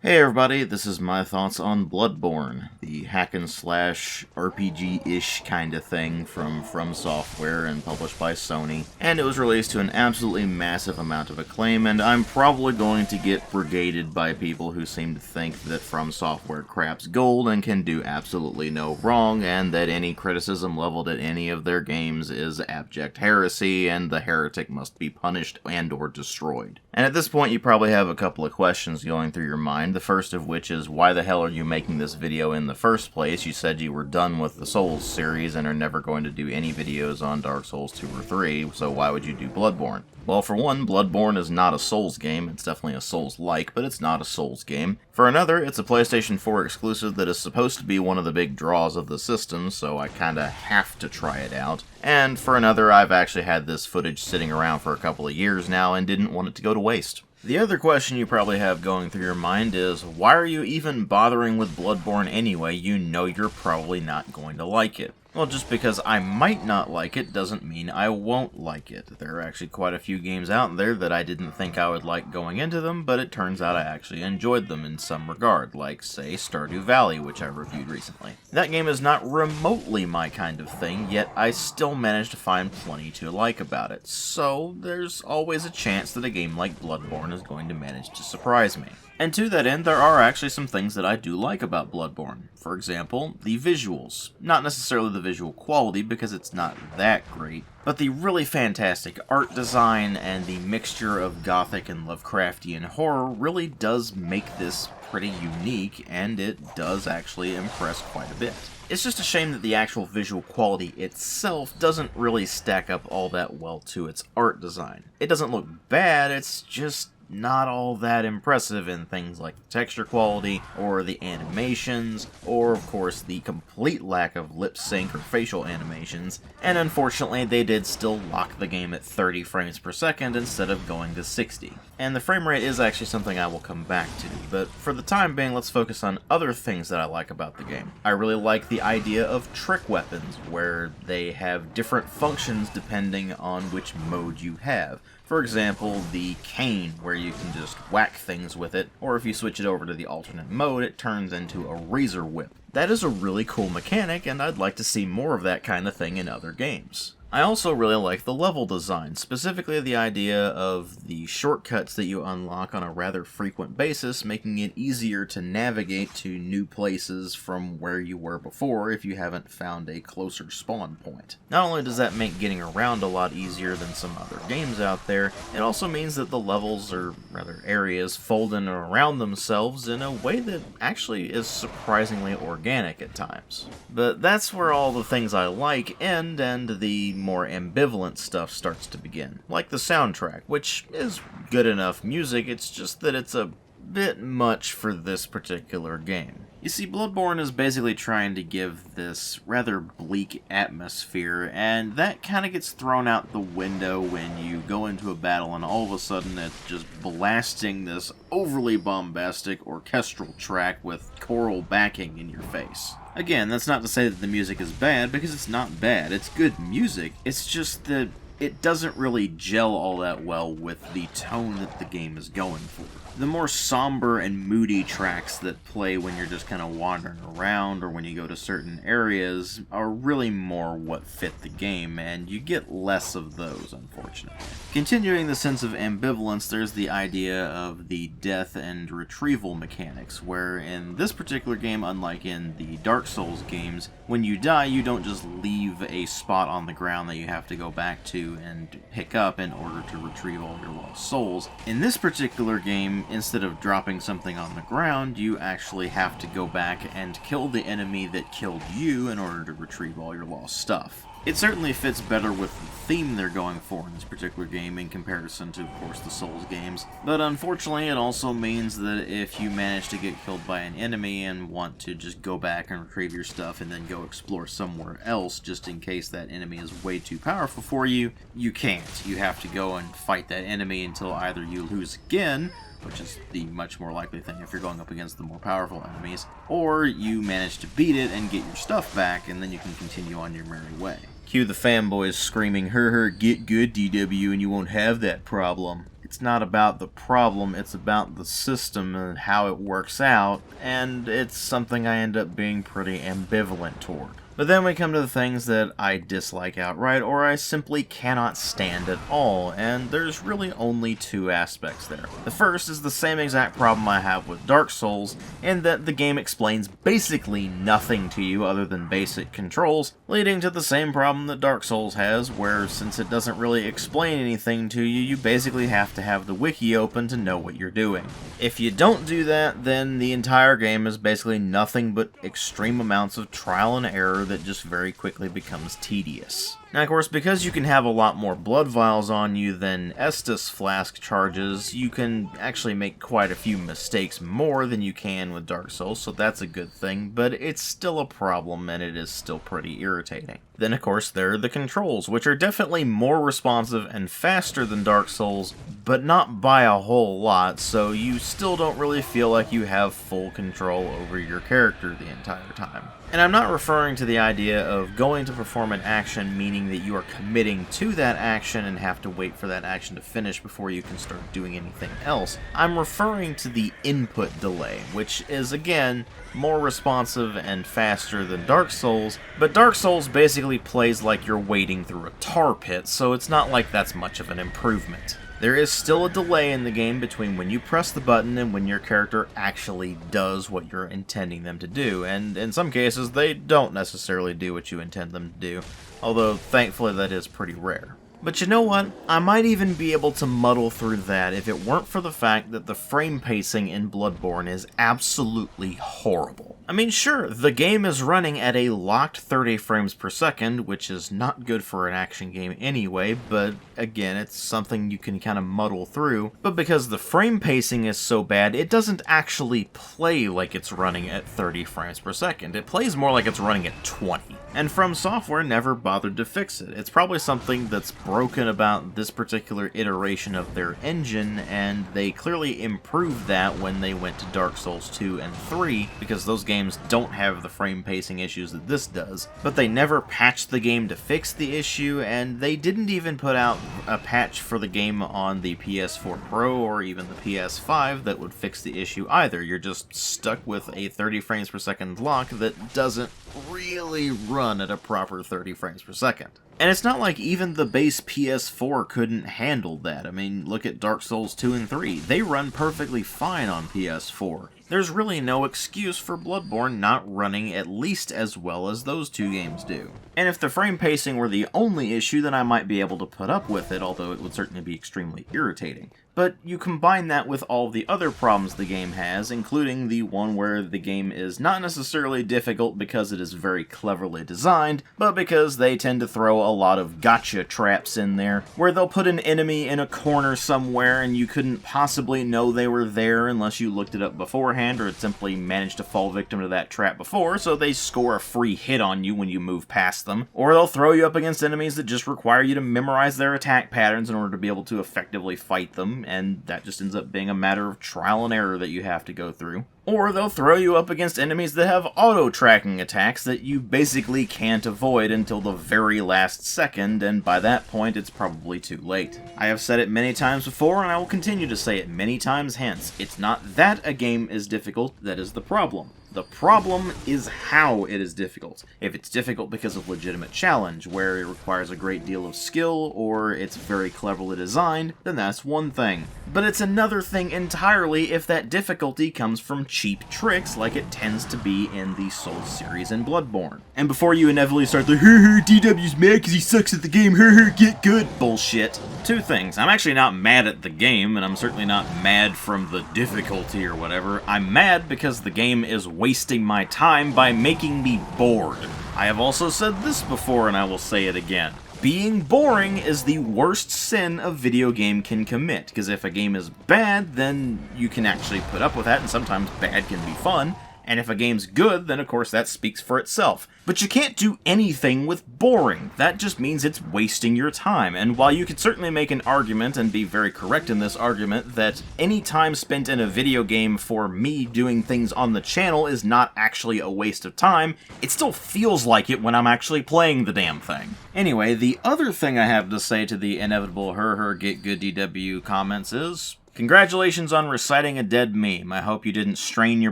Hey everybody, this is my thoughts on Bloodborne, the hack and slash RPG-ish kind of thing from FromSoftware and published by Sony. And it was released to an absolutely massive amount of acclaim, and I'm probably going to get brigaded by people who seem to think that FromSoftware craps gold and can do absolutely no wrong, and that any criticism leveled at any of their games is abject heresy, and the heretic must be punished and or destroyed. And at this point you probably have a couple of questions going through your mind. The first of which is, why the hell are you making this video in the first place? You said you were done with the Souls series and are never going to do any videos on Dark Souls 2 or 3, so why would you do Bloodborne? Well, for one, Bloodborne is not a Souls game. It's definitely a Souls-like, but it's not a Souls game. For another, it's a PlayStation 4 exclusive that is supposed to be one of the big draws of the system, so I kinda have to try it out. And for another, I've actually had this footage sitting around for a couple of years now and didn't want it to go to waste. The other question you probably have going through your mind is, why are you even bothering with Bloodborne anyway? You know you're probably not going to like it. Well, just because I might not like it doesn't mean I won't like it. There are actually quite a few games out there that I didn't think I would like going into them, but it turns out I actually enjoyed them in some regard, like, say, Stardew Valley, which I reviewed recently. That game is not remotely my kind of thing, yet I still managed to find plenty to like about it, so there's always a chance that a game like Bloodborne is going to manage to surprise me. And to that end, there are actually some things that I do like about Bloodborne. For example, the visuals. Not necessarily the visual quality, because it's not that great, but the really fantastic art design and the mixture of gothic and Lovecraftian horror really does make this pretty unique, and it does actually impress quite a bit. It's just a shame that the actual visual quality itself doesn't really stack up all that well to its art design. It doesn't look bad, it's just not all that impressive in things like the texture quality, or the animations, or of course the complete lack of lip sync or facial animations, and unfortunately they did still lock the game at 30 frames per second instead of going to 60. And the frame rate is actually something I will come back to, but for the time being let's focus on other things that I like about the game. I really like the idea of trick weapons, where they have different functions depending on which mode you have. For example, the cane, where you can just whack things with it, or if you switch it over to the alternate mode, it turns into a razor whip. That is a really cool mechanic, and I'd like to see more of that kind of thing in other games. I also really like the level design, specifically the idea of the shortcuts that you unlock on a rather frequent basis, making it easier to navigate to new places from where you were before if you haven't found a closer spawn point. Not only does that make getting around a lot easier than some other games out there, it also means that the levels, or rather areas, fold in around themselves in a way that actually is surprisingly organic at times. But that's where all the things I like end, and the more ambivalent stuff starts to begin. Like the soundtrack, which is good enough music, it's just that it's a bit much for this particular game. You see, Bloodborne is basically trying to give this rather bleak atmosphere, and that kind of gets thrown out the window when you go into a battle and all of a sudden it's just blasting this overly bombastic orchestral track with choral backing in your face. Again, that's not to say that the music is bad, because it's not bad. It's good music. It's just that it doesn't really gel all that well with the tone that the game is going for. The more somber and moody tracks that play when you're just kind of wandering around or when you go to certain areas are really more what fit the game, and you get less of those, unfortunately. Continuing the sense of ambivalence, there's the idea of the death and retrieval mechanics, where in this particular game, unlike in the Dark Souls games, when you die you don't just leave a spot on the ground that you have to go back to and pick up in order to retrieve all your lost souls. In this particular game, instead of dropping something on the ground, you actually have to go back and kill the enemy that killed you in order to retrieve all your lost stuff. It certainly fits better with the theme they're going for in this particular game in comparison to, of course, the Souls games, but unfortunately it also means that if you manage to get killed by an enemy and want to just go back and retrieve your stuff and then go explore somewhere else just in case that enemy is way too powerful for you, you can't. You have to go and fight that enemy until either you lose again, which is the much more likely thing if you're going up against the more powerful enemies, or you manage to beat it and get your stuff back, and then you can continue on your merry way. Cue the fanboys screaming, "Her, get good, DW, and you won't have that problem." It's not about the problem, it's about the system and how it works out, and it's something I end up being pretty ambivalent toward. But then we come to the things that I dislike outright, or I simply cannot stand at all, and there's really only two aspects there. The first is the same exact problem I have with Dark Souls, in that the game explains basically nothing to you other than basic controls, leading to the same problem that Dark Souls has, where since it doesn't really explain anything to you, you basically have to have the wiki open to know what you're doing. If you don't do that, then the entire game is basically nothing but extreme amounts of trial and error that just very quickly becomes tedious. Now, of course, because you can have a lot more blood vials on you than Estus flask charges, you can actually make quite a few mistakes more than you can with Dark Souls, so that's a good thing, but it's still a problem and it is still pretty irritating. Then, of course, there are the controls, which are definitely more responsive and faster than Dark Souls, but not by a whole lot, so you still don't really feel like you have full control over your character the entire time. And I'm not referring to the idea of going to perform an action, meaning that you are committing to that action and have to wait for that action to finish before you can start doing anything else. I'm referring to the input delay, which is, again, more responsive and faster than Dark Souls, but Dark Souls basically plays like you're wading through a tar pit, so it's not like that's much of an improvement. There is still a delay in the game between when you press the button and when your character actually does what you're intending them to do, and in some cases they don't necessarily do what you intend them to do, although thankfully that is pretty rare. But you know what? I might even be able to muddle through that if it weren't for the fact that the frame pacing in Bloodborne is absolutely horrible. I mean, sure, the game is running at a locked 30 frames per second, which is not good for an action game anyway, but again, it's something you can kind of muddle through. But because the frame pacing is so bad, it doesn't actually play like it's running at 30 frames per second. It plays more like it's running at 20. And FromSoftware never bothered to fix it. It's probably something that's broken about this particular iteration of their engine, and they clearly improved that when they went to Dark Souls 2 and 3, because those games don't have the frame pacing issues that this does. But they never patched the game to fix the issue, and they didn't even put out a patch for the game on the PS4 Pro or even the PS5 that would fix the issue either. You're just stuck with a 30 frames per second lock that doesn't really run at a proper 30 frames per second. And it's not like even the base PS4 couldn't handle that. I mean, look at Dark Souls 2 and 3. They run perfectly fine on PS4. There's really no excuse for Bloodborne not running at least as well as those two games do. And if the frame pacing were the only issue, then I might be able to put up with it, although it would certainly be extremely irritating. But you combine that with all the other problems the game has, including the one where the game is not necessarily difficult because it is very cleverly designed, but because they tend to throw a lot of gotcha traps in there, where they'll put an enemy in a corner somewhere and you couldn't possibly know they were there unless you looked it up beforehand or had simply managed to fall victim to that trap before, so they score a free hit on you when you move past them. Or they'll throw you up against enemies that just require you to memorize their attack patterns in order to be able to effectively fight them, and that just ends up being a matter of trial and error that you have to go through. Or they'll throw you up against enemies that have auto-tracking attacks that you basically can't avoid until the very last second, and by that point it's probably too late. I have said it many times before, and I will continue to say it many times hence. It's not that a game is difficult that is the problem. The problem is how it is difficult. If it's difficult because of legitimate challenge, where it requires a great deal of skill, or it's very cleverly designed, then that's one thing. But it's another thing entirely if that difficulty comes from cheap tricks, like it tends to be in the Souls series and Bloodborne. And before you inevitably start the DW's mad because he sucks at the game, get good bullshit. Two things. I'm actually not mad at the game, and I'm certainly not mad from the difficulty or whatever. I'm mad because the game is wasting my time by making me bored. I have also said this before, and I will say it again. Being boring is the worst sin a video game can commit, because if a game is bad, then you can actually put up with that, and sometimes bad can be fun. And if a game's good, then of course that speaks for itself. But you can't do anything with boring. That just means it's wasting your time. And while you could certainly make an argument, and be very correct in this argument, that any time spent in a video game for me doing things on the channel is not actually a waste of time, it still feels like it when I'm actually playing the damn thing. Anyway, the other thing I have to say to the inevitable her get good DW comments is, congratulations on reciting a dead meme. I hope you didn't strain your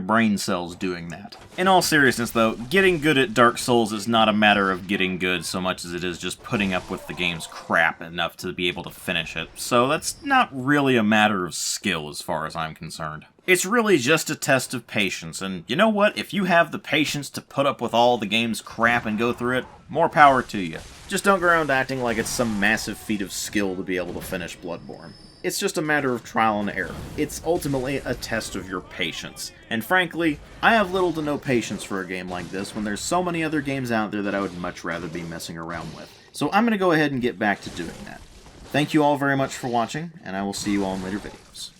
brain cells doing that. In all seriousness though, getting good at Dark Souls is not a matter of getting good so much as it is just putting up with the game's crap enough to be able to finish it, so that's not really a matter of skill as far as I'm concerned. It's really just a test of patience, and you know what? If you have the patience to put up with all the game's crap and go through it, more power to you. Just don't go around acting like it's some massive feat of skill to be able to finish Bloodborne. It's just a matter of trial and error. It's ultimately a test of your patience. And frankly, I have little to no patience for a game like this when there's so many other games out there that I would much rather be messing around with. So I'm going to go ahead and get back to doing that. Thank you all very much for watching, and I will see you all in later videos.